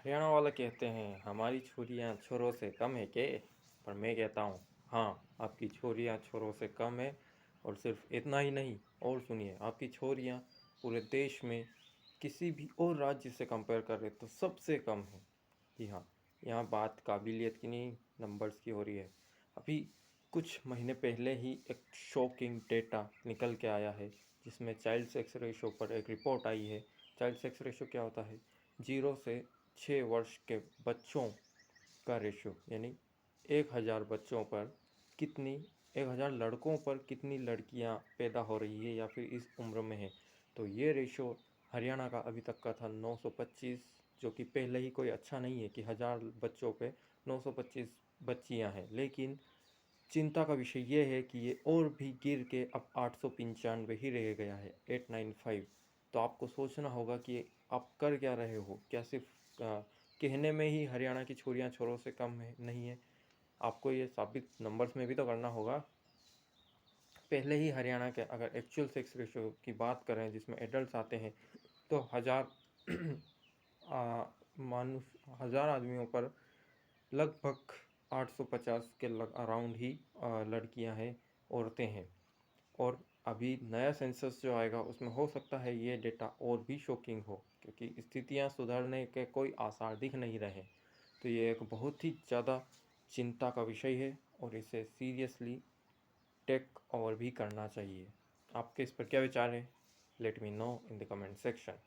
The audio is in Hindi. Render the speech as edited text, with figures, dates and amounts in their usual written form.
हरियाणा वाले कहते हैं हमारी छोरियां छोरों से कम है के। पर मैं कहता हूँ हाँ, आपकी छोरियां छोरों से कम है। और सिर्फ इतना ही नहीं, और सुनिए, आपकी छोरियां पूरे देश में किसी भी और राज्य से कंपेयर कर रहे तो सबसे कम है। जी हाँ, यहाँ बात काबिलियत की नहीं, नंबर्स की हो रही है। अभी कुछ महीने पहले ही एक शॉकिंग डेटा निकल के आया है, जिसमें चाइल्ड सेक्स रेशो पर एक रिपोर्ट आई है। चाइल्ड सेक्स रेशो क्या होता है? 0 से 6 वर्ष के बच्चों का रेशो, यानी 1000 बच्चों पर कितनी 1000 लड़कों पर कितनी लड़कियां पैदा हो रही है या फिर इस उम्र में है। तो ये रेशो हरियाणा का अभी तक का था 925, जो कि पहले ही कोई अच्छा नहीं है कि 1000 बच्चों पे 925 बच्चियां हैं। लेकिन चिंता का विषय ये है कि ये और भी गिर के अब 895 ही रह गया है, 895। तो आपको सोचना होगा कि आप कर क्या रहे हो। क्या सिर्फ कहने में ही हरियाणा की छोरियां छोरों से कम है? नहीं है, आपको ये साबित नंबर्स में भी तो करना होगा। पहले ही हरियाणा के अगर एक्चुअल सेक्स रेशो की बात करें, जिसमें एडल्ट आते हैं, तो 1000 मानुष 1000 आदमियों पर लगभग 850 के अराउंड ही लड़कियां हैं, औरतें हैं। और अभी नया सेंसस जो आएगा उसमें हो सकता है ये डेटा और भी शॉकिंग हो, क्योंकि स्थितियां सुधरने के कोई आसार दिख नहीं रहे। तो ये एक बहुत ही ज़्यादा चिंता का विषय है और इसे सीरियसली टेक ओवर भी करना चाहिए। आपके इस पर क्या विचार है? Let me know in the comment section.